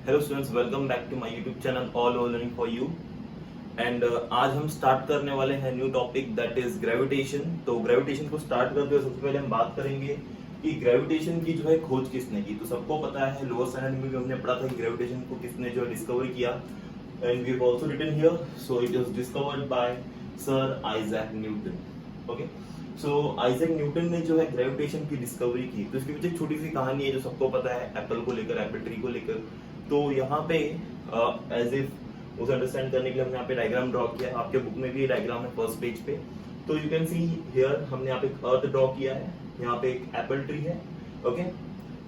Hello students, welcome back to my YouTube channel all over learning for you. And आज हम start करने वाले हैं new topic that is gravitation. तो gravitation को स्टार्ट करते हुए सबसे पहले हम बात करेंगे कि ग्रेविटेशन की जो है खोज किसने की। तो सबको पता है, लोअर स्टैंडर्ड में भी हमने पढ़ा था कि ग्रेविटेशन को किसने जो है डिस्कवर किया। And we have also written here, so it was discovered by sir Isaac Newton. Okay, so Isaac Newton ने जो है ग्रेविटेशन की डिस्कवरी की। तो इसके पीछे एक छोटी सी कहानी है जो सबको पता है, एप्पल को लेकर, एप्पल ट्री को लेकर। तो यहाँ पे एज इफ उसे अंडरस्टैंड करने के लिए हमने यहाँ पे डायग्राम ड्रॉ किया है। आपके बुक में भी ये डायग्राम है फर्स्ट पेज पे। तो यू कैन सी हियर, हमने यहाँ पे अर्थ ड्रॉ किया है, यहाँ पे एक एप्पल ट्री है। ओके,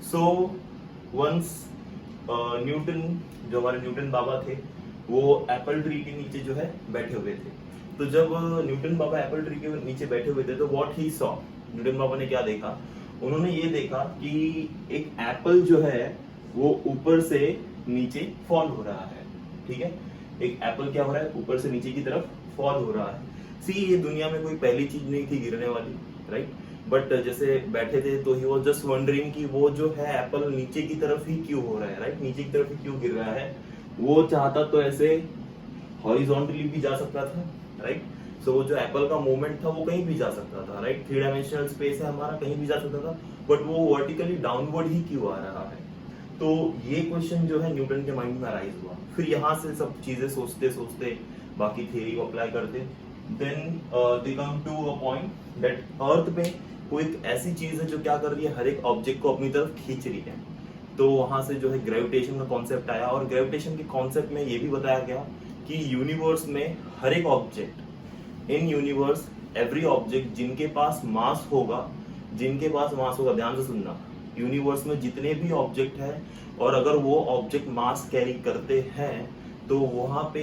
सो वंस न्यूटन, जो हमारे न्यूटन बाबा थे, वो एप्पल ट्री के नीचे जो है बैठे हुए थे। तो जब न्यूटन बाबा एप्पल ट्री के नीचे बैठे हुए थे तो व्हाट ही सॉ, न्यूटन बाबा ने क्या देखा? उन्होंने ये देखा कि एक एप्पल जो है वो ऊपर से नीचे फॉल हो रहा है। ठीक है, एक एप्पल क्या हो रहा है? ऊपर से नीचे की तरफ फॉल हो रहा है। सी, ये दुनिया में कोई पहली चीज नहीं थी गिरने वाली, राइट? बट जैसे बैठे थे तो ही वाज जस्ट वंडरिंग कि वो जो है एप्पल नीचे की तरफ ही क्यों हो रहा है, राइट? नीचे की तरफ ही क्यों गिर रहा है। वो चाहता तो ऐसे हॉरिजॉन्टली भी जा सकता था, राइट? सो वो जो एप्पल का मूवमेंट था वो कहीं भी जा सकता था, राइट? 3 डायमेंशनल स्पेस है हमारा, कहीं भी जा सकता था। बट वो वर्टिकली डाउनवर्ड ही क्यों आ रहा है? तो ये क्वेश्चन जो है न्यूटन के माइंड में अराइज हुआ। फिर यहाँ से सब चीजें सोचते सोचते बाकी थ्योरी को अप्लाई करते, then they come to a point that earth पे कोई एक ऐसी चीज है जो क्या कर रही है, हर एक ऑब्जेक्ट को अपनी तरफ खींच रही है। तो वहां से जो है ग्रेविटेशन का कॉन्सेप्ट आया। और ग्रेविटेशन के कॉन्सेप्ट में ये भी बताया गया कि यूनिवर्स में हर एक object, in universe every object जिनके पास मास होगा, ध्यान से सुनना, यूनिवर्स में जितने भी ऑब्जेक्ट है और अगर वो ऑब्जेक्ट मास कैरी करते हैं तो वहां पे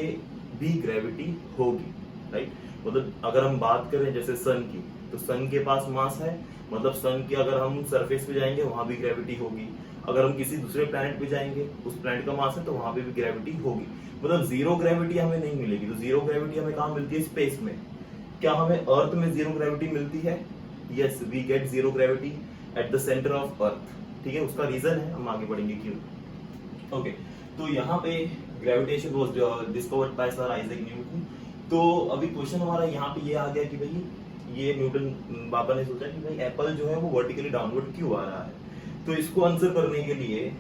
भी ग्रेविटी होगी, राइट? मतलब अगर हम बात करें जैसे सन की, तो सन के पास मास है, मतलब सन के अगर हम सरफेस पे जाएंगे वहां भी ग्रेविटी होगी। अगर हम किसी दूसरे प्लैनेट पे जाएंगे, उस प्लैनेट का मास है तो वहां पे भी ग्रेविटी होगी। मतलब जीरो ग्रेविटी हमें नहीं मिलेगी। तो जीरो ग्रेविटी हमें कहाँ मिलती है? स्पेस में। क्या हमें अर्थ में जीरो ग्रेविटी मिलती है? Yes, we get zero gravity at the centre of earth. ठीक है, उसका रीजन है, हम आगे बढ़ेंगे क्यों। ओके, तो यहाँ पे gravitation was discovered by sir Isaac Newton. तो अभी क्वेश्चन हमारा यहाँ पे ये आ गया कि भाई ये न्यूटन बाबा ने सोचा कि भाई एप्पल जो है वो वर्टिकली डाउनवर्ड क्यों आ रहा है। तो इसको आंसर करने के लिए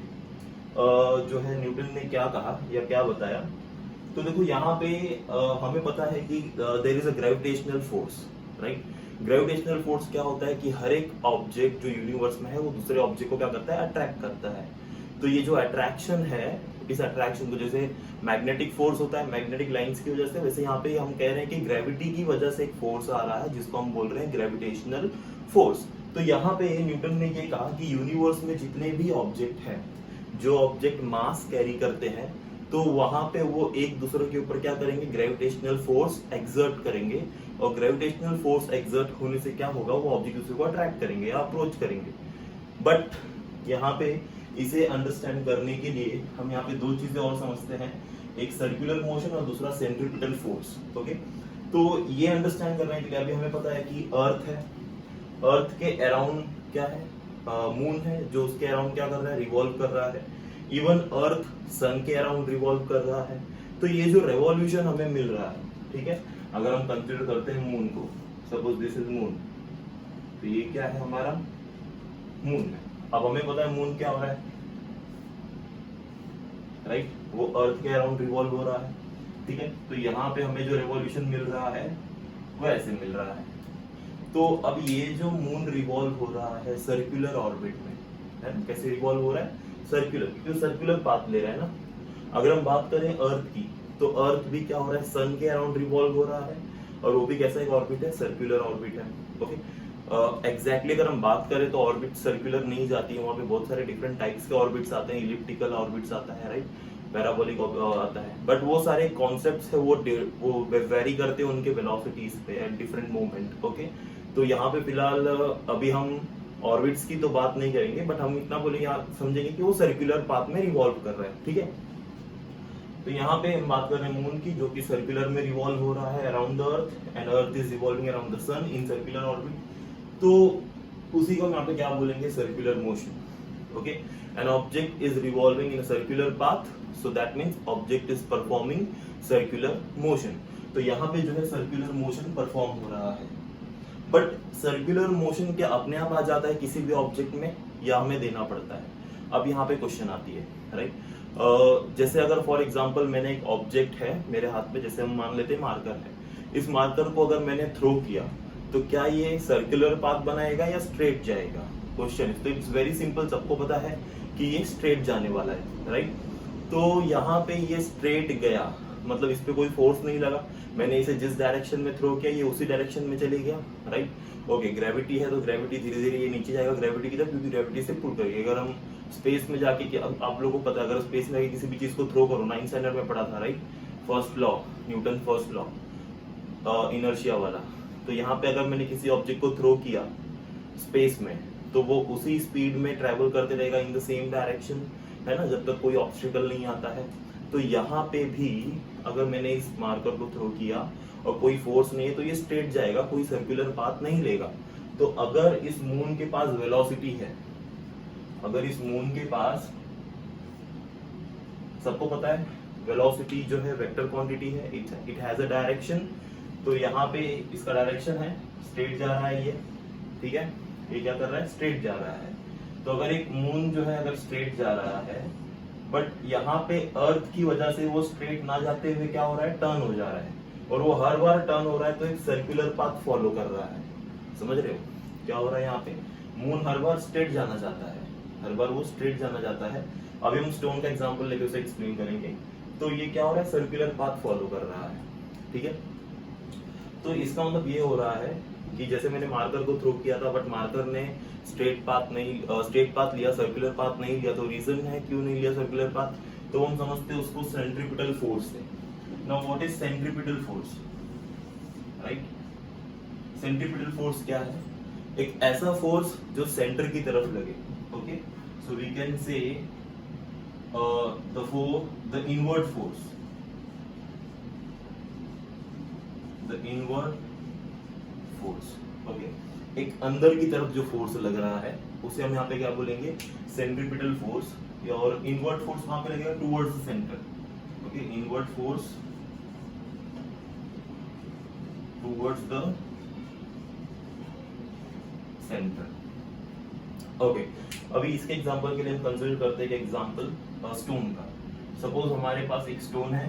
जो है न्यूटन ने क्या कहा या क्या बताया। तो देखो यहाँ पे हमें पता है कि there is a gravitational force, right? Gravitational force क्या होता है कि हर एक ऑब्जेक्ट जो यूनिवर्स में है वो दूसरे ऑब्जेक्ट को क्या करता है? अट्रैक्ट करता है। तो ये जो अट्रैक्शन है, इस अट्रैक्शन को जैसे मैग्नेटिक फोर्स होता है मैग्नेटिक लाइंस की वजह से, वैसे यहाँ पे हम कह रहे हैं कि ग्रेविटी की वजह से एक फोर्स आ रहा है जिसको हम बोल रहे हैं ग्रेविटेशनल फोर्स। तो यहाँ पे न्यूटन ने ये कहा कि यूनिवर्स में जितने भी ऑब्जेक्ट हैं, जो ऑब्जेक्ट मास कैरी करते हैं, तो वहां पे वो एक दूसरे के ऊपर क्या करेंगे? ग्रेविटेशनल फोर्स एक्सर्ट करेंगे। और ग्रेविटेशनल फोर्स एक्सर्ट होने से क्या होगा? वो ऑब्जेक्ट दूसरे को अट्रैक्ट करेंगे या अप्रोच करेंगे। बट यहाँ पे इसे अंडरस्टैंड करने के लिए हम यहाँ पे दो चीजें और समझते हैं, एक सर्कुलर मोशन और दूसरा सेंट्रीपिटल फोर्स। ओके, तो ये अंडरस्टैंड करने के लिए अभी हमें पता है कि अर्थ है, अर्थ के अराउंड क्या है? मून है, जो उसके अराउंड क्या कर रहा है? रिवॉल्व कर रहा है। इवन अर्थ सन के अराउंड रिवॉल्व कर रहा है। तो ये जो रेवोल्यूशन हमें मिल रहा है, ठीक है, अगर हम कंसीडर करते हैं मून को, सपोज दिस इज मून, तो ये क्या है? हमारा मून है। अब हमें पता है मून क्या हो रहा है, राइट? वो अर्थ के अराउंड रिवॉल्व हो रहा है, ठीक है। तो यहाँ पे हमें जो रेवोल्यूशन मिल रहा है वो ऐसे मिल रहा है। तो अब ये जो मून रिवॉल्व हो रहा है सर्कुलर ऑर्बिट में, है? कैसे रिवॉल्व हो रहा है? सर्कुलर, क्योंकि सर्कुलर पाथ ले रहा है ना। अगर हम बात करें अर्थ की, तो अर्थ भी क्या हो रहा है? सन के अराउंड रिवॉल्व हो रहा है, और वो भी कैसा एक ऑर्बिट है? सर्कुलर ऑर्बिट है। ओके, एग्जैक्टली अगर हम बात करें तो ऑर्बिट सर्कुलर नहीं जाती है, वहां पे बहुत सारे डिफरेंट टाइप्स के ऑर्बिट्स आते हैं, इलिप्टिकल ऑर्बिट्स आता है, राइट? पैराबोलिक आता है। बट वो सारे कॉन्सेप्ट्स है वो वेरी करते हैं उनके वेलोसिटीज पे एट डिफरेंट मोमेंट। ओके, तो यहाँ पे फिलहाल अभी हम ऑर्बिट्स की तो बात नहीं करेंगे, बट हम इतना बोलेंगे, समझेंगे कि वो सर्कुलर पाथ में रिवॉल्व कर रहा है, ठीक है। तो यहाँ पे हम बात कर रहे हैं मून की, जो कि सर्कुलर में रिवॉल्व हो रहा है around the earth, and earth is revolving around the sun in circular orbit. तो उसी को हम यहाँ पे क्या बोलेंगे? Circular motion. Okay, an object is revolving in circular path, so that means object is performing circular motion. तो यहाँ पे जो है सर्कुलर मोशन परफॉर्म हो रहा है। बट सर्कुलर मोशन क्या अपने आप आ जाता है किसी भी ऑब्जेक्ट में, या हमें देना पड़ता है? अब यहाँ पे क्वेश्चन आती है, राइट। जैसे अगर फॉर एग्जांपल मैंने एक ऑब्जेक्ट है मेरे हाथ में, जैसे हम मान लेते हैं मार्कर है, इस मार्कर को अगर मैंने थ्रो किया तो क्या ये सर्कुलर पाथ बनाएगा या स्ट्रेट जाएगा? क्वेश्चन तो इट्स वेरी सिंपल, सबको पता है कि ये स्ट्रेट जाने वाला है, राइट। तो यहाँ पे ये स्ट्रेट गया, मतलब इस पे कोई फोर्स नहीं लगा, मैंने इसे जिस डायरेक्शन में थ्रो किया ये उसी डायरेक्शन में चले गया, राइट। ओके, ग्रेविटी है तो ग्रेविटी धीरे धीरे ये नीचे जाएगा ग्रेविटी की तरफ, क्योंकि ग्रेविटी से पुल करेगी। अगर हम स्पेस में जाके, आप लोगों को पता है, अगर स्पेस में किसी भी चीज को थ्रो करो, 9th स्टैंडर्ड में पढ़ा था, right, first law, Newton first law, inertia वाला। तो यहाँ पे अगर मैंने किसी ऑब्जेक्ट को थ्रो किया स्पेस में, तो वो उसी स्पीड में ट्रेवल करते रहेगा इन द सेम डायरेक्शन, है ना, जब तक कोई ऑब्स्टिकल नहीं आता है। तो यहाँ पे भी अगर मैंने इस मार्कर को थ्रो किया और कोई फोर्स नहीं है तो ये स्ट्रेट जाएगा, कोई सर्कुलर पाथ नहीं लेगा। तो अगर इस मून के पास वेलोसिटी है, अगर इस मून के पास, सबको पता है वेलोसिटी जो है वेक्टर क्वांटिटी है, इट हैज अ डायरेक्शन। तो यहाँ पे इसका डायरेक्शन है स्ट्रेट जा रहा है ये, ठीक है, ये क्या कर रहा है, स्ट्रेट जा रहा है। तो अगर एक मून जो है अगर स्ट्रेट जा रहा है, बट यहाँ पे अर्थ की वजह से वो स्ट्रेट ना जाते हुए क्या हो रहा है, टर्न हो जा रहा है, और वो हर बार टर्न हो रहा है तो एक सर्कुलर पाथ फॉलो कर रहा है। समझ रहे हो क्या हो रहा है? यहाँ पे मून हर बार स्ट्रेट जाना चाहता है, हर बार वो स्ट्रेट जाना चाहता है। अभी हम स्टोन का एग्जांपल लेके उसे एक्सप्लेन करेंगे। तो ये क्या हो रहा है, सर्कुलर पाथ फॉलो कर रहा है, ठीक है। तो इसका मतलब ये हो रहा है कि जैसे मैंने मार्कर को थ्रो किया था, बट मार्कर ने स्ट्रेट पाथ लिया, सर्कुलर पाथ नहीं लिया। तो रीजन है क्यों नहीं लिया सर्कुलर पाथ, तो हम समझते हैं उसको सेंट्रीपिटल फोर्स से। Now what is centripetal force, right? Centripetal force क्या है? एक ऐसा फोर्स जो सेंटर की तरफ लगे, okay. So we can say the inward force, the inward force, okay. एक अंदर की तरफ जो फोर्स लग रहा है उसे हम यहाँ पे क्या बोलेंगे, सेंट्रीपिटल फोर्स। और इनवर्ड फोर्स वहां पे लगेगा towards the centre, okay. Inward force towards the centre, okay. अभी इसके एग्जांपल के लिए हम कंसीडर करते हैं कि एग्जांपल स्टोन का। सपोज हमारे पास एक स्टोन है,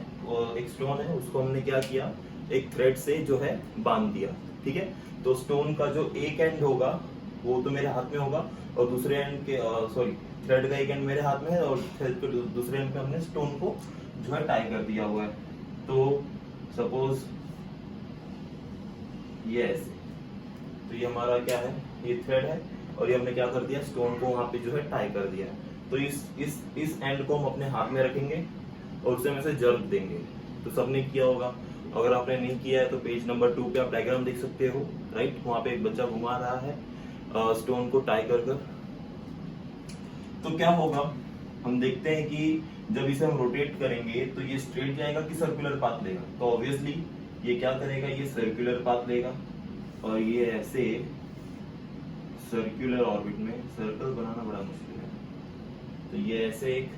उसको हमने क्या किया, एक थ्रेड से जो है बांध दिया, ठीक है। तो स्टोन का जो एक एंड होगा वो तो मेरे हाथ में होगा, और दूसरे एंड के थ्रेड का एक एंड मेरे हाथ में है, और थ्रेड के दूसरे एंड पे हमने स्टोन को जो है टाई कर दिया हुआ है। तो सपोज ये ऐसे, तो ये हमारा क्या है, ये थ्रेड है, और ये हमने क्या कर दिया, स्टोन को वहां पे जो है टाई कर दिया। तो इस एंड को हम अपने हाथ में रखेंगे और उसे हम ऐसे जर्क देंगे। तो सबने किया होगा, अगर आपने नहीं किया है तो पेज नंबर 2 पे आप डायग्राम देख सकते हो, राइट। वहां पे एक बच्चा घुमा रहा है स्टोन को टाई कर। तो क्या होगा, हम देखते हैं कि जब इसे हम रोटेट करेंगे तो ये स्ट्रेट जाएगा कि सर्कुलर पाथ लेगा। तो ऑब्वियसली ये क्या करेगा, ये सर्कुलर पाथ लेगा, और ये ऐसे सर्कुलर ऑर्बिट में, सर्कल बनाना बड़ा मुश्किल है, तो ये ऐसे एक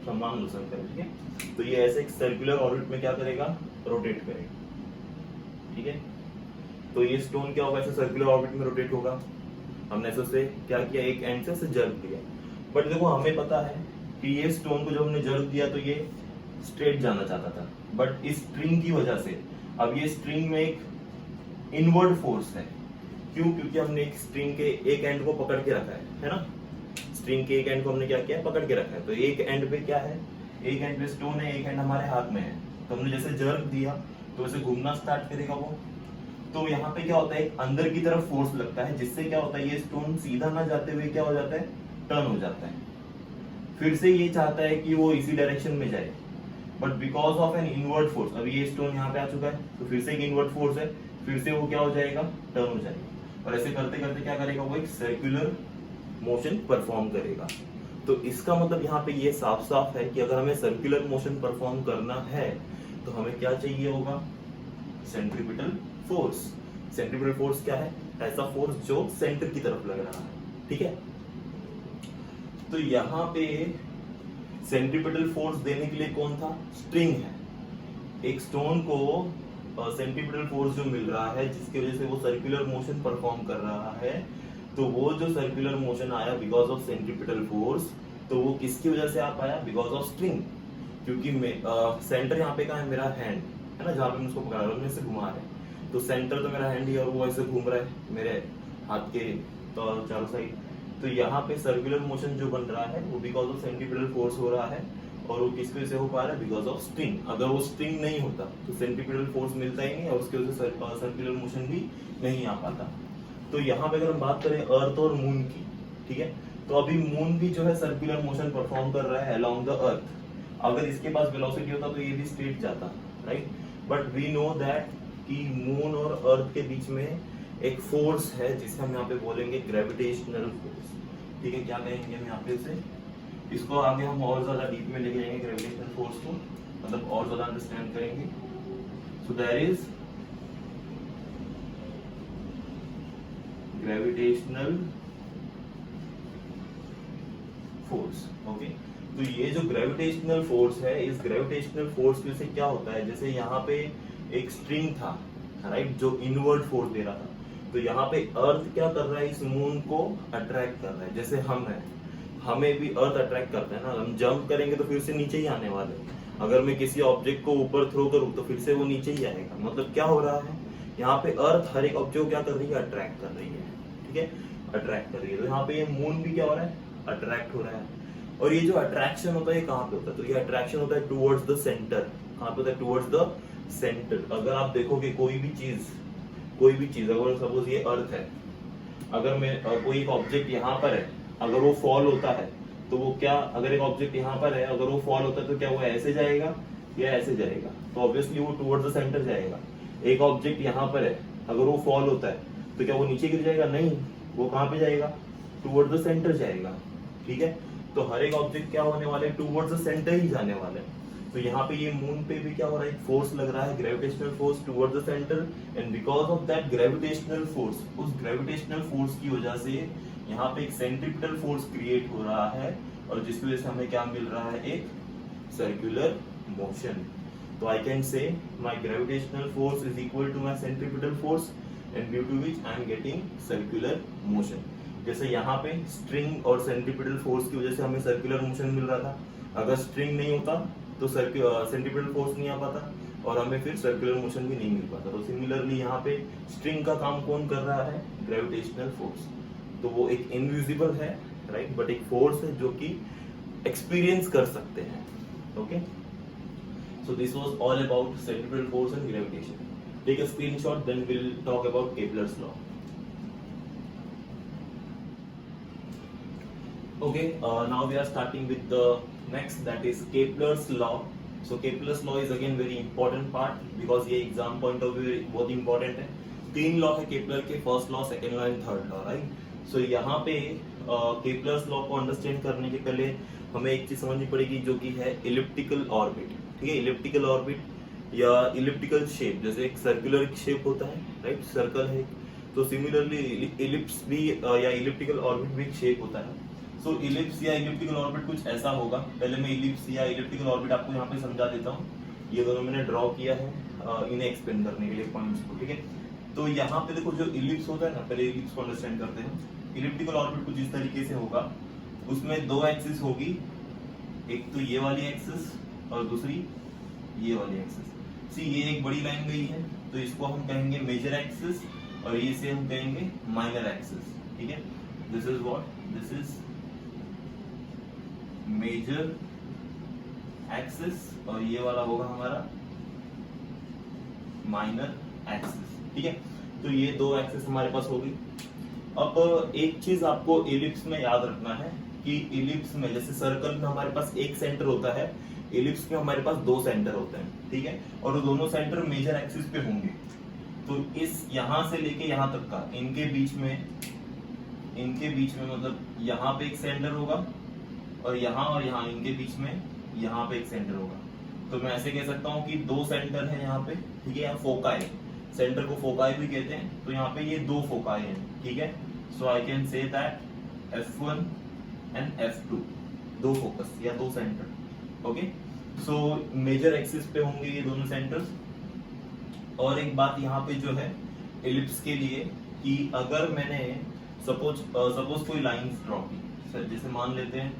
समान लोसन कर, ठीक है। तो ये ऐसे एक सर्कुलर ऑर्बिट में क्या करेगा, रोटेट करेगा, ठीक है। तो ये स्टोन क्या होगा, ऐसे सर्कुलर ऑर्बिट में रोटेट होगा। हमने ऐसे क्या किया, एक एंड से जर्क दिया। बट देखो हमें पता है कि ये स्टोन को जब हमने जर्क दिया तो ये स्ट्रेट जाना चाहता था, बट इस स्ट्रिंग की वजह से अब ये स्ट्रिंग में एक इनवर्ड फोर्स है। क्यों? क्योंकि हमने एक स्ट्रिंग के एक एंड को पकड़ के रखा है ना। स्ट्रिंग के एक एंड को हमने क्या किया, पकड़ के रखा है। तो एक एंड पे क्या है, एक एंड पे स्टोन है, एक एंड हमारे हाथ में है। तो हमने जैसे जर्क दिया तो ऐसे घूमना स्टार्ट करेगा वो। तो यहाँ पे क्या होता है, अंदर की तरफ फोर्स लगता है, जिससे क्या होता है, ये स्टोन सीधा ना जाते हुए क्या हो जाता है, टर्न हो जाता है। फिर से ये चाहता है कि वो इसी डायरेक्शन में जाए, but because of an inward force, अभी ये स्टोन यहाँ पे आ चुका है तो फिर से एक इनवर्ड फोर्स है, फिर से वो क्या हो जाएगा, टर्न हो जाएगा। और ऐसे करते करते क्या करेगा, वो एक सर्कुलर मोशन परफॉर्म करेगा। तो इसका मतलब यहाँ पे ये साफ साफ है कि अगर हमें सर्कुलर मोशन परफॉर्म करना है तो हमें क्या चाहिए होगा, सेंट्रीपिटल फोर्स। सेंट्रीपिटल फोर्स क्या है, ऐसा फोर्स जो सेंटर की तरफ लग रहा है, ठीक है। तो यहाँ पे सेंट्रीपिटल फोर्स देने के लिए कौन था? स्ट्रिंग है। एक स्टोन को सेंट्रीपिटल फोर्स जो मिल रहा है जिसकी वजह से वो सर्कुलर मोशन परफॉर्म कर रहा है, तो वो जो सर्कुलर मोशन आया बिकॉज ऑफ सेंट्रीपिटल फोर्स, तो वो किसकी वजह से आ पाया? Because of string. क्योंकि सेंटर यहाँ पे कहाँ है? मेरा हैंड है ना, जहाँ पे मैं उसको पकड़ा रहा हूँ, मैं इसे घुमा रहा है, तो सेंटर तो मेरा हैंड ही है और वो ऐसे घूम रहा है मेरे हाथ के चारों साइड। तो यहाँ पे सर्कुलर मोशन जो बन रहा है वो बिकॉज ऑफ सेंट्रीपिटल फोर्स हो रहा है, और वो किसकी वजह से हो पा रहा है? Because of string. अगर वो स्ट्रिंग नहीं होता तो सेंट्रीपिटल फोर्स मिलता ही नहीं और उसकी वजह से सर्कुलर मोशन भी नहीं आ पाता। तो यहाँ पे अगर हम बात करें अर्थ और मून की, ठीक है, तो अभी मून भी जो है सर्कुलर मोशन परफॉर्म कर रहा है अलोंग द अर्थ। अगर इसके पास वेलोसिटी होता तो ये भी स्ट्रेट जाता, right? But we know that कि मून और अर्थ के बीच में एक फोर्स है जिसे हम यहाँ पे बोलेंगे ग्रेविटेशनल फोर्स, ठीक है? क्या कहेंगे हम यहाँ पे इसे? इसको आगे हम और ज्यादा डीप में लेके जाएंगे ग्रेविटेशनल फोर्स को, मतलब और ज्यादा अंडरस्टैंड करेंगे। So there is gravitational force, okay? तो ये जो ग्रेविटेशनल फोर्स है, इस ग्रेविटेशनल फोर्स की वजह से क्या होता है? जैसे यहाँ पे एक स्ट्रिंग था, राइट, जो इनवर्ड फोर्स दे रहा था, तो यहाँ पे अर्थ क्या कर रहा है? इस मून को अट्रैक्ट कर रहा है। जैसे हम हैं, हमें भी अर्थ अट्रैक्ट करता है ना, हम जंप करेंगे तो फिर से नीचे ही आने वाले हैं। अगर मैं किसी ऑब्जेक्ट को ऊपर थ्रो करूं तो फिर से वो नीचे ही आएगा। मतलब क्या हो रहा है? यहाँ पे अर्थ हर एक ऑब्जेक्ट को क्या कर रही है? अट्रैक्ट कर रही है, ठीक है? अट्रैक्ट कर रही है। तो यहाँ पे ये मून भी क्या हो रहा है? अट्रैक्ट हो रहा है। और ये जो अट्रैक्शन होता है, ये कहाँ पे होता है? तो ये अट्रैक्शन होता है टुवर्ड्स द सेंटर। कहाँ पे होता है? Towards the centre. अगर आप देखोगे कोई भी चीज, अगर सपोज ये अर्थ है, अगर मैं कोई एक ऑब्जेक्ट यहाँ पर है, अगर वो फॉल होता है तो वो क्या, अगर एक ऑब्जेक्ट यहाँ पर है, अगर वो फॉल होता है तो क्या वो ऐसे जाएगा या ऐसे जाएगा? तो ऑब्वियसली वो टुवर्ड्स द सेंटर जाएगा। एक ऑब्जेक्ट यहाँ पर है, अगर वो फॉल होता है तो क्या वो नीचे गिर जाएगा? नहीं, वो कहाँ पे जाएगा? टुवर्ड्स द सेंटर जाएगा, ठीक है? तो हर एक ऑब्जेक्ट क्या होने वाले? टुवर्ड्स द सेंटर ही जाने वाले हैं। तो यहाँ पे ये मून पे भी क्या हो रहा है? एक फोर्स लग रहा है, gravitational force towards the centre, and because of that gravitational force, उस ग्रेविटेशनल फोर्स की वजह से यहाँ पे एक सेंट्रीपिटल फोर्स क्रिएट हो रहा है, और जिसकी वजह से हमें क्या मिल रहा है? एक सर्कुलर मोशन। तो I can say my gravitational force is equal to my centripetal force, and due to which I am getting circular motion. जैसे यहाँ पे स्ट्रिंग और सेंट्रीपिटल फोर्स की वजह से हमें सर्कुलर मोशन मिल रहा था। अगर स्ट्रिंग नहीं होता तो सेंट्रीपिटल फोर्स नहीं आ पाता और हमें फिर सर्कुलर मोशन भी नहीं मिल पाता। तो सिमिलरली यहाँ पे स्ट्रिंग का काम कौन कर रहा है? Gravitational force. तो वो एक इनविजिबल है, राइट, बट एक फोर्स है जो कि एक्सपीरियंस कर सकते हैं, okay? So this was all about centripetal force and gravitation. Take a screenshot, then we'll talk about Kepler's law. Okay, now we are starting with the next, that is Kepler's law. So Kepler's law is again very important part because ये exam point of view बहुत important है. 3 law है Kepler के, first law, second law and third law, right? So यहाँ पे Kepler's law को understand करने के पहले हमें एक चीज समझनी पड़ेगी जो कि है इलिप्टिकल ऑर्बिट, ठीक है? इलिप्टिकल ऑर्बिट या इलिप्टिकल शेप, जैसे एक सर्कुलर शेप होता है, राइट, सर्कल है, तो सिमिलरली इलिप्स भी या इलिप्टिकल ऑर्बिट भी एक शेप होता है. सो इलिप्स या इलिप्टिकल ऑर्बिट कुछ ऐसा होगा. पहले मैं इलिप्स या इलिप्टिकल ऑर्बिट आपको यहाँ पे समझा देता हूँ. ये दोनों मैंने ड्रॉ किया है इन्हें एक्सप्लेन करने के लिए पॉइंट्स को, ठीक है? तो यहाँ पे देखो जो इलिप्स होता है ना, पहले इलिप्स को अंडरस्टैंड करते हैं. इलिप्टिकल ऑर्बिट कुछ इस तरीके से होगा. उसमें 2 एक्सिस होगी, एक तो ये वाली एक्सिस और दूसरी ये वाली एक्सिस. सी ये एक बड़ी लाइन गई है तो इसको हम कहेंगे मेजर एक्सिस और ये से हम कहेंगे माइनर एक्सिस, ठीक है? This is what, this is major axis और ये वाला होगा हमारा माइनर एक्सिस, ठीक है? तो ये 2 एक्सिस हमारे पास होगी. अब एक चीज आपको इलिप्स में याद रखना है कि इलिप्स में, जैसे सर्कल में हमारे पास एक सेंटर होता है, इलिप्स में हमारे पास 2 सेंटर होते हैं, ठीक है? और वो दोनों सेंटर मेजर एक्सिस पे होंगे. तो इस यहां से लेके यहां तक का, इनके बीच में मतलब यहाँ पे एक सेंटर होगा और यहाँ इनके बीच में यहाँ पे एक सेंटर होगा. तो मैं ऐसे कह सकता हूँ कि 2 सेंटर है यहाँ पे, ठीक है? यहाँ फोकाई, सेंटर को फोकाई भी कहते हैं. तो यहाँ पे ये 2 फोकाई हैं, ठीक है? So I can say that F1 and F2, दो फोकस या दो centre. Okay, so major axis पे होंगे ये दोनों सेंटर्स। और एक बात यहाँ पे जो है एलिप्स के लिए कि अगर मैंने सपोज कोई लाइन ड्रॉ की, सर जैसे मान लेते हैं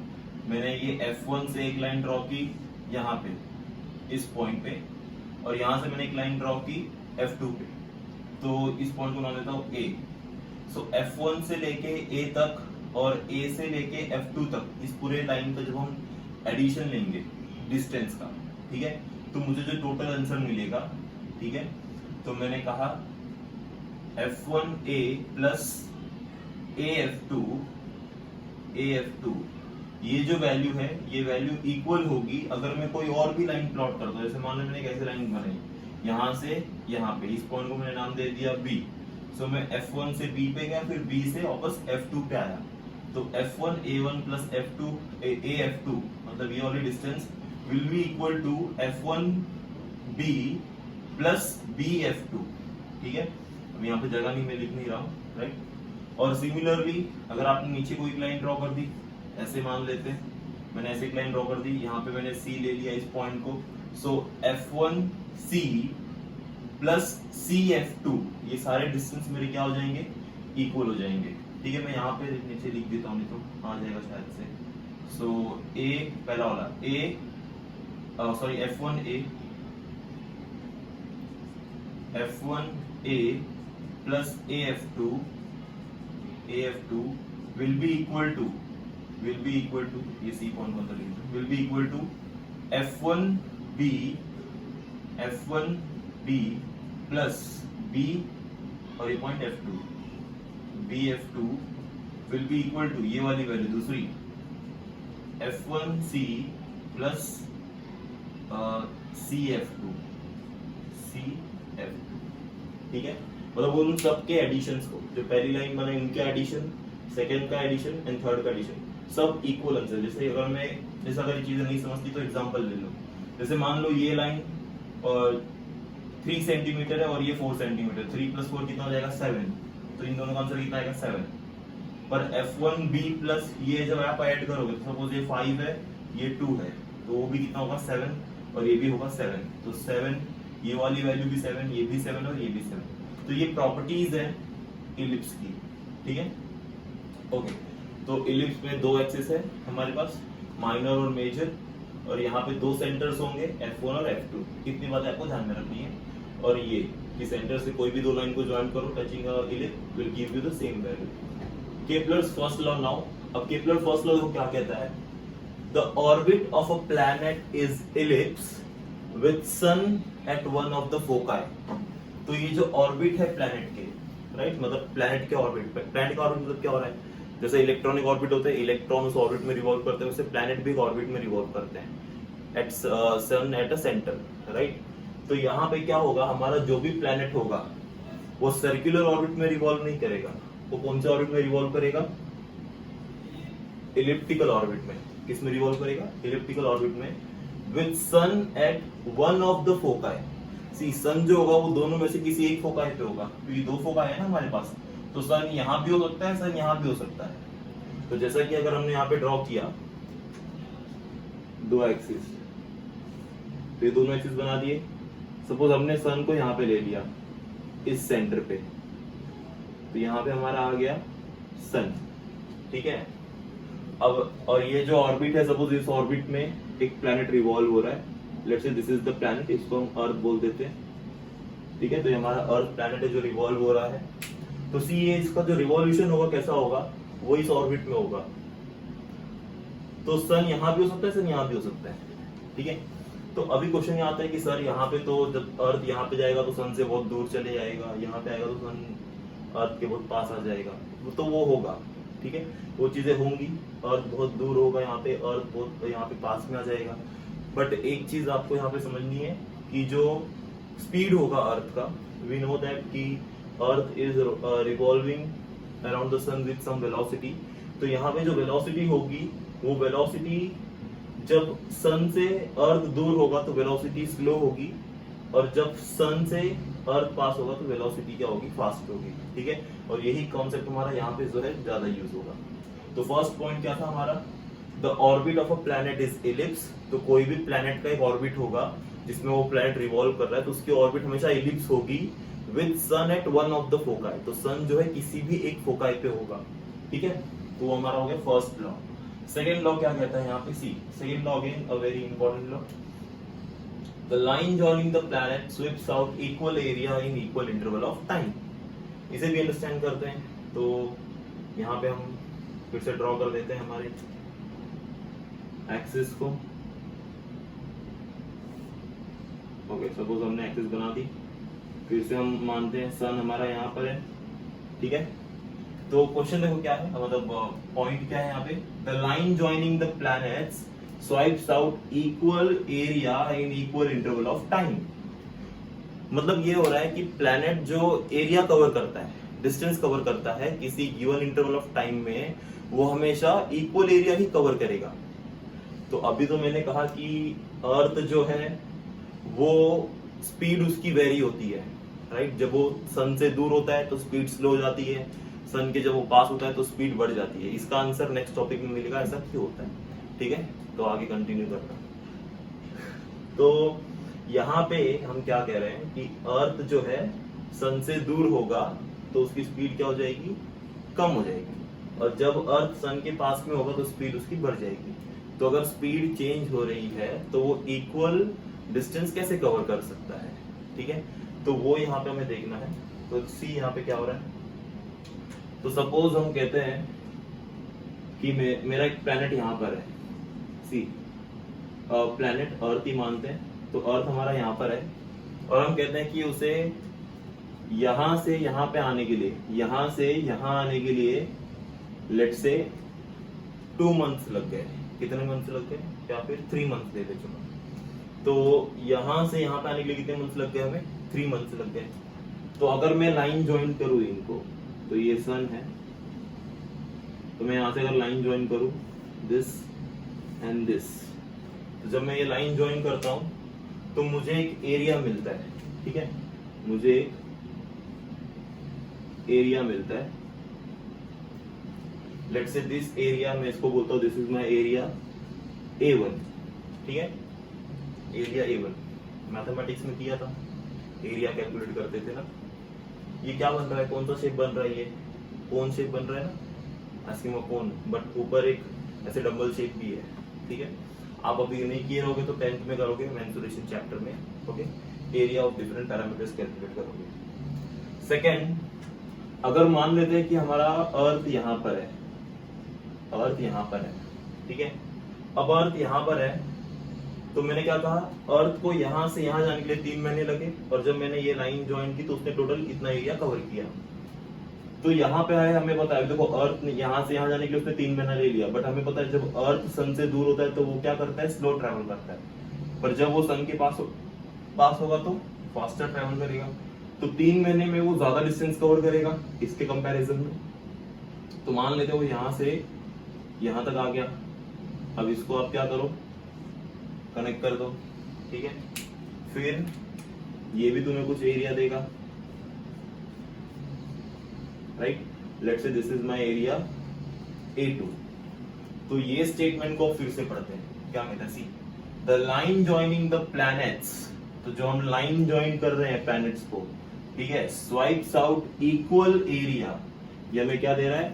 मैंने ये F1 से एक लाइन ड्रॉ की यहाँ पे इस पॉइंट पे, और यहाँ से मैंने एक लाइन ड्रॉ की F2 पे, तो इस पॉइंट को नाम देता हूँ A। सो F1 से लेके A तक और A से लेके F2 तक, इस पूरे लाइन का जब हम एडिशन लेंगे डिस्टेंस का, ठीक है, तो मुझे जो टोटल आंसर मिलेगा, ठीक है, तो मैंने कहा F1A प्लस AF2 ये जो वैल्यू है, ये वैल्यू इक्वल होगी अगर मैं कोई और भी लाइन प्लॉट करता हूँ। जैसे मान लो मैंने कैसे लाइन बनाई, यहाँ से यहाँ पे, इस पॉइंट को मैंने नाम दे दिया B। सो मैं F1 से B पे गया, फिर B से वापस F2 पे आया, तो F1A1 प्लस AF2 मतलब ये वाली distance will be equal to F1B plus BF2, ठीक है। अब यहाँ पे जगह नहीं, मैं लिख नहीं रहा हूँ, राइट। और सिमिलरली अगर आपने नीचे कोई लाइन ड्रॉ कर दी, ऐसे मान लेते हैं मैंने ऐसे एक लाइन ड्रॉ कर दी, यहाँ पे मैंने C ले लिया इस पॉइंट को, सो F1C प्लस CF2 ये सारे डिस्टेंस मेरे क्या हो जाएंगे, इक्वल हो जाएंगे, ठीक है। मैं यहाँ पे नीचे लिख देता हूँ, नहीं तो आ जाएगा शायद से। सो A पहला वाला F1A plus AF2 will be equal to ये C पॉइंट कौन सा लिख दो, will be equal to F1B plus B और ये point F2 BF2 will be equal to ये वाली वैल्यू दूसरी F1C प्लस CF2, ठीक है। मतलब उन सब के एडिशंस को, जो पहली लाइन बनाई उनके एडिशन, सेकंड का एडिशन एंड थर्ड का एडिशन, सब इक्वल आंसर। जैसे अगर ये चीजें नहीं समझती तो एग्जांपल ले लो। जैसे मान लो ये लाइन और 3 सेंटीमीटर है और ये 4 सेंटीमीटर, 3 प्लस 4 कितना हो जाएगा 7, तो इन दोनों का आंसर कितना आएगा 7। पर F1B प्लस ये जब आप ऐड करोगे, तो सपोज ये 5 है ये 2 है, तो वो भी कितना होगा 7 और ये भी होगा 7, तो 7 ये वाली वैल्यू भी 7, ये भी 7 और ये भी 7। तो ये प्रॉपर्टीज है इलिप्स की, ठीक है। ओके, तो इलिप्स में दो एक्सिस है हमारे पास, माइनर और मेजर, और यहाँ पे दो सेंटर्स होंगे F1 और F2। कितनी बात आपको ध्यान में रखनी है। और ये कि सेंटर से कोई भी दो लाइन को ज्वाइन करो touching ellipse will give you the same value. Kepler's first law now. अब केपलर फर्स्ट लॉ को क्या कहता है, the orbit of a planet is ellipse with sun at one of the foci. तो ये जो ऑर्बिट है प्लैनेट के, राइट, मतलब प्लैनेट के ऑर्बिट, प्लैनेट का ऑर्बिट मतलब क्या हो रहा है, जैसे इलेक्ट्रॉनिक ऑर्बिट होते हैं, इलेक्ट्रॉन उस ऑर्बिट में रिवॉल्व करते हैं, उससे प्लैनेट भी ऑर्बिट में रिवॉल्व करते हैं at sun at a centre, right. तो यहाँ पे क्या होगा, हमारा जो भी प्लैनेट होगा वो सर्कुलर ऑर्बिट में रिवॉल्व नहीं करेगा, वो कौन से ऑर्बिट में रिवॉल्व करेगा, इलिप्टिकल ऑर्बिट में। किस में रिवॉल्व करेगा, इलिप्टिकल ऑर्बिट में, with sun at one of the foci. See sun जो होगा वो दोनों में से किसी एक फोकाई पे होगा, क्योंकि दो फोकाई है ना हमारे पास, तो सन यहाँ भी हो सकता है, सन यहाँ भी हो सकता है। तो जैसा कि अगर हमने यहाँ पे ड्रॉ किया दो एक्सिस, तो ये दोनों एक्सिस बना दिए। सपोज हमने सन को यहाँ पे ले लिया इस सेंटर पे, तो यहाँ पे हमारा आ गया सन, ठीक है। अब और ये जो ऑर्बिट है, सपोज इस ऑर्बिट में एक प्लैनेट रिवॉल्व हो रहा है, let's say this is the planet, इसको हम अर्थ बोल देते हैं, ठीक है। तो ये हमारा अर्थ प्लैनेट है जो रिवॉल्व हो रहा है। तो सी ये इसका जो रिवॉल्यूशन होगा कैसा होगा, वो इस ऑर्बिट में होगा। तो सन यहाँ भी हो सकता है, सन यहाँ भी हो सकता है, ठीक है। तो अभी क्वेश्चन ये आता है कि सर यहाँ पे तो जब अर्थ यहाँ पे जाएगा तो सन से बहुत दूर चले जाएगा, यहाँ पे आएगा तो सन अर्थ के बहुत पास आ जाएगा, तो वो होगा, ठीक है, वो चीजें होंगी। अर्थ बहुत दूर होगा यहाँ पे, अर्थ बहुत यहाँ पे पास में आ जाएगा। बट एक चीज आपको यहाँ पे समझनी है कि जो स्पीड होगा अर्थ का, वी नो दैट कि earth is revolving around the sun with some velocity. तो यहाँ पे जो वेलोसिटी होगी, वो वेलोसिटी जब सन से अर्थ दूर होगा तो वेलोसिटी स्लो होगी, और जब सन से अर्थ पास होगा तो वेलोसिटी क्या होगी, फास्ट होगी, ठीक है। और यही कॉन्सेप्ट हमारा यहाँ पे जो है ज्यादा यूज होगा। तो फर्स्ट पॉइंट क्या था हमारा, the orbit of a planet is ellipse. तो कोई भी प्लैनेट का एक ऑर्बिट होगा जिसमें वो प्लैनेट रिवॉल्व कर रहा है, तो उसकी ऑर्बिट हमेशा इलिप्स होगी with sun at one of the foci. तो सन जो है किसी भी एक फोकाई पे होगा, ठीक है। तो वो हमारा हो गया फर्स्ट लॉ। सेकेंड लॉ क्या कहता है यहाँ पे, see second law again a very important law, the line joining the planet sweeps out equal area in equal interval of time. इसे भी अंडरस्टैंड करते हैं। तो यहाँ पे हम फिर से ड्रॉ कर देते हैं हमारे एक्सिस को। ओके, सपोज हमने एक्सिस बना दी, फिर से हम मानते हैं सन हमारा यहाँ पर है, ठीक है। तो क्वेश्चन देखो क्या है, मतलब पॉइंट क्या है यहाँ पे, the line joining the planets swipes out equal area in equal interval of time. मतलब ये हो रहा है कि प्लैनेट जो एरिया कवर करता है, डिस्टेंस कवर करता है किसी गिवन इंटरवल ऑफ टाइम में, वो हमेशा इक्वल एरिया ही कवर करेगा। तो अभी तो मैंने कहा कि अर्थ जो है वो स्पीड उसकी वेरी होती है, राइट। जब वो सन से दूर होता है तो स्पीड स्लो हो जाती है, सन के जब वो पास होता है तो स्पीड बढ़ जाती है। इसका आंसर नेक्स्ट टॉपिक में मिलेगा, ऐसा क्यों होता है, ठीक है। तो आगे कंटिन्यू करना। तो यहाँ पे हम क्या कह रहे हैं कि अर्थ जो है सन से दूर होगा तो उसकी स्पीड क्या हो जाएगी, कम हो जाएगी, और जब अर्थ सन के पास में होगा तो स्पीड उसकी बढ़ जाएगी। तो अगर स्पीड चेंज हो रही है तो वो इक्वल डिस्टेंस कैसे कवर कर सकता है, ठीक है। तो वो यहाँ पे हमें देखना है। तो सी यहाँ पे क्या हो रहा है, तो सपोज हम कहते हैं कि मेरा एक प्लैनेट यहाँ पर है, सी प्लैनेट अर्थ ही मानते हैं। तो अर्थ हमारा यहाँ पर है और हम कहते हैं कि उसे यहां से यहां पे आने के लिए, यहां से यहां आने के लिए लेट से 2 मंथ्स लग गए। कितने मंथ्स लग गए, या फिर 3 मंथ्स दे दे चलो। तो यहां से यहां पे आने के लिए कितने मंथ्स लग गए हमें, 3 मंथ्स लग गए। तो अगर मैं लाइन ज्वाइन करूं इनको, तो ये सन है, तो मैं यहां से अगर लाइन ज्वाइन करूं दिस एंड दिस, तो जब मैं ये लाइन ज्वाइन करता हूं तो मुझे एक एरिया मिलता है, ठीक है। मुझे एरिया मिलता है, लेट्स से दिस एरिया, मैं इसको बोलता हूं this is my area A1, ठीक है। एरिया A1 मैथमेटिक्स में किया था, एरिया कैलकुलेट करते थे ना। ये क्या बन रहा है, कौन सा शेप बन रहा है, ये कोन शेप बन रहा है ना, एस्किमो कोन, बट ऊपर एक ऐसे डबल शेप भी है, ठीक है। आप अभी नहीं किए रहोगे तो 10th में करोगे मेंसुरेशन चैप्टर में, okay. Area of different parameters calculate करोगे। सेकेंड, अगर मान लेते हैं कि हमारा अर्थ यहाँ पर है, अर्थ यहाँ पर है, ठीक है। अब अर्थ यहाँ पर है तो मैंने क्या कहा, अर्थ को यहाँ से यहाँ जाने के लिए 3 महीने लगे, और जब मैंने ये लाइन ज्वाइन की तो उसने टोटल इतना एरिया कवर किया। तो यहाँ पे है, हमें पता है, देखो अर्थ यहाँ से यहाँ जाने के लिए उसने 3 महीना ले लिया, बट हमें पता है जब अर्थ सन से दूर होता है तो वो क्या करता है, स्लो ट्रैवल करता है, पर जब वो सन के पास होगा तो फास्टर ट्रैवल करेगा। तो 3 महीने में वो ज्यादा डिस्टेंस कवर करेगा इसके कंपैरिजन में। तो मान लेते हो यहाँ से यहाँ तक आ गया, अब इसको आप क्या करो, कनेक्ट कर दो, ठीक है। फिर ये भी तुम्हें कुछ एरिया देगा, right. Let's say this is my area A2। तो ये स्टेटमेंट को फिर से पढ़ते हैं, क्या कहता है, see the line joining the planets. तो जो हम लाइन ज्वाइन कर रहे हैं प्लैनेट्स को, ठीक है, स्वाइप्स आउट इक्वल एरिया, ये हमें क्या दे रहा है,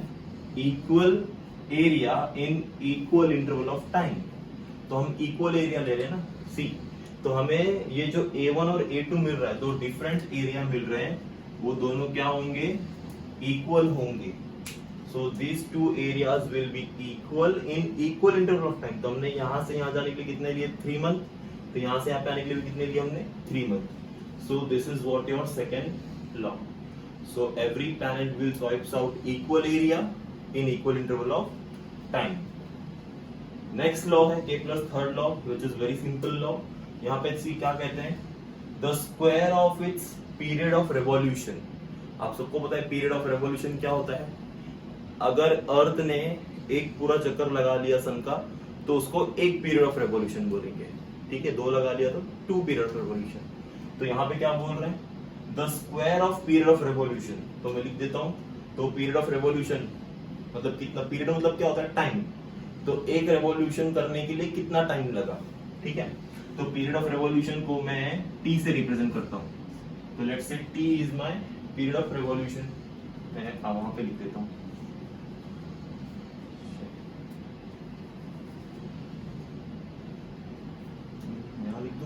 equal area in equal interval of time. तो हम इक्वल एरिया ले रहे हैं ना, सी। तो हमें ये जो A1 और A2 मिल रहा है, 2 डिफरेंट एरिया मिल रहे हैं, वो दोनों क्या होंगे, इक्वल होंगे। So this 2 areas will be equal in equal interval of time. तो हमने यहां से यहां जाने के लिए कितने लिए, 3 मंथ। तो यहां से यहां पे आने के लिए कितने लिए हमने, 3 month. So this is what your second law. So every planet will swipes out equal area in equal interval of time. Next law है K plus third law, which is very simple law. यहाँ पे सी क्या कहते हैं, the square of its period of revolution. आप सबको पता है पीरियड ऑफ रेवोल्यूशन क्या होता है। अगर अर्थ ने एक पूरा चक्कर लगा लिया सन का, तो उसको एक पीरियड ऑफ रेवोल्यूशन बोलेंगे, ठीक है। 2 लगा लिया तो 2 पीरियड ऑफ रेवोल्यूशन। तो यहाँ पे क्या बोल रहे हैं, the square of period of revolution. तो मैं लिख देता हूं, तो पीरियड ऑफ रेवोल्यूशन मतलब कितना पीरियड मतलब क्या होता है, टाइम। तो एक रेवोल्यूशन करने के लिए कितना टाइम लगा, ठीक है। तो पीरियड ऑफ रेवोल्यूशन को मैं टी से रिप्रेजेंट करता हूँ। तो let's say T is my period of revolution. मैं वहां पे लिख देता हूँ, यहाँ लिख दो,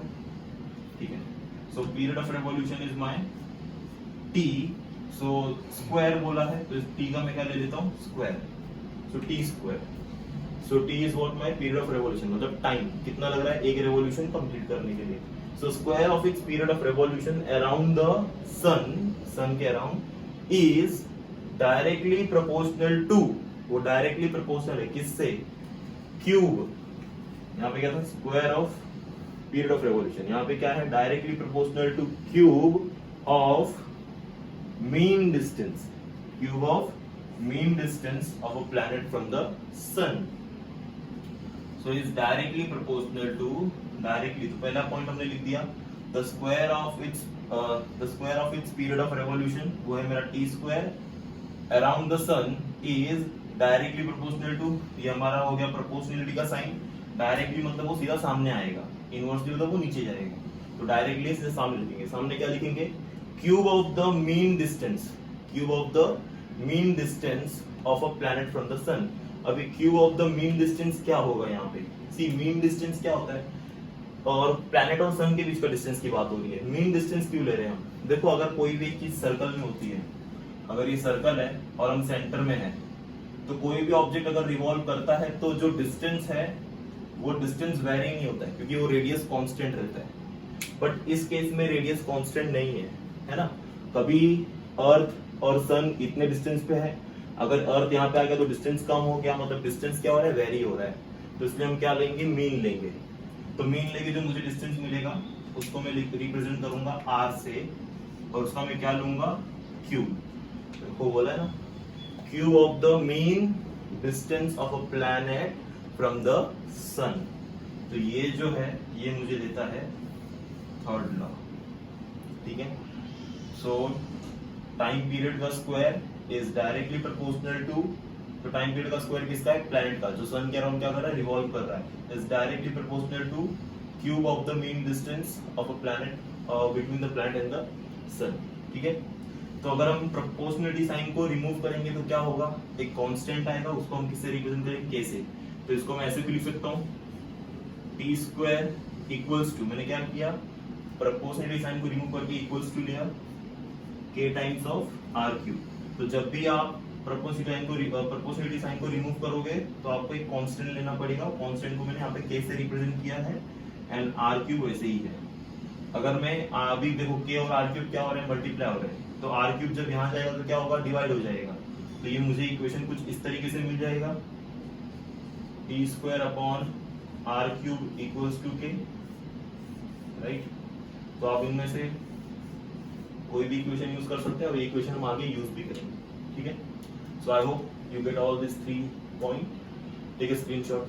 ठीक है। So period of revolution is my T. So square बोला है तो टी का मैं क्या ले लेता हूँ, square. So T square. So T is what my period of revolution, मतलब टाइम कितना लग रहा है एक रेवोल्यूशन कंप्लीट करने के लिए। So square of its period of revolution around the sun के around is directly proportional to, वो डायरेक्टली प्रोपोर्शनल है किससे, क्यूब। यहाँ पे क्या था, square of period of revolution, यहाँ पे क्या है, directly proportional to cube of mean distance, cube of mean distance of a planet from the sun. So is directly proportional to, directly, तो पहला पॉइंट हमने लिख दिया, the square of its period of revolution, वो है मेरा t square, around the sun is directly proportional to, ये हमारा हो गया proportionality का साइन। डायरेक्टली मतलब वो सीधा सामने आएगा, इनवर्सली मतलब वो नीचे जाएगा। तो डायरेक्टली सीधे सामने लिखेंगे, सामने क्या लिखेंगे, cube of the mean distance, cube of the mean distance of a planet from the sun. अभी cube of the mean distance क्या होगा यहाँ पे, सी मीन डिस्टेंस क्या होता है, और प्लैनेट और सन के बीच का डिस्टेंस की बात हो रही है। मीन डिस्टेंस क्यों ले रहे हैं हम, देखो अगर कोई भी चीज सर्कल में होती है, अगर ये सर्कल है और हम सेंटर में है, तो कोई भी ऑब्जेक्ट अगर रिवॉल्व करता है तो जो डिस्टेंस है वो डिस्टेंस वेरी नहीं होता है, क्योंकि वो रेडियस कांस्टेंट रहता है। बट इस केस में रेडियस कांस्टेंट नहीं है ना। कभी अर्थ और सन इतने डिस्टेंस पे है, अगर अर्थ यहाँ पे आ गया तो डिस्टेंस कम हो गया, मतलब डिस्टेंस क्या हो रहा है, वेरी हो रहा है। तो इसलिए हम क्या लेंगे, मीन लेंगे। तो मीन लेके जो मुझे डिस्टेंस मिलेगा उसको मैं रिप्रेजेंट करूंगा आर से, और उसका मैं क्या लूंगा, क्यूब। देखो बोला है ना, cube of the mean distance of a planet from the sun. तो ये जो है ये मुझे देता है थर्ड लॉ, ठीक है। सो टाइम पीरियड का square is directly proportional to, तो टाइम पीरियड का स्क्वायर किसका है, प्लैनेट का, जो सन के अराउंड क्या कर रहा है, रिवॉल्व कर रहा है, is directly proportional to cube of the mean distance of a planet between the planet and the sun, ठीक है। तो अगर हम प्रोपोर्शनलिटी साइन को रिमूव करेंगे तो क्या होगा, एक कांस्टेंट आएगा, उसको हम किससे रिप्रेजेंट करेंगे, के से। तो इसको मैं ऐसे भी लिख सकता हूँ, टी स्क्वायर इक्वल्स टू, मैंने क्या किया, प्रोपोर्शनलिटी साइन को रिमूव करके इक्वल्स टू लिया k times of R cube. तो जब भी आप प्रोपोर्शनलिटी साइन को रिमूव करोगे तो आपको एक कांस्टेंट लेना पड़ेगा। कांस्टेंट को मैंने यहाँ पे k से रिप्रेजेंट किया है, एंड आर क्यूब वैसे ही है। अगर मैं अभी देखो k और आर क्यूब क्या हो रहे हैं, मल्टीप्लाई हो रहे हैं, तो आर क्यूब जब यहाँ जाएगा तो क्या होगा, डिवाइड हो जाएगा। तो ये मुझे इक्वेशन कुछ इस तरीके से मिल जाएगा, T square upon R cube equals to K, right. तो आप इनमें से कोई भी इक्वेशन यूज कर सकते हैं, और ये इक्वेशन हम आगे यूज भी करेंगे, ठीक है। So I hope you get all this 3 point. Take a screenshot.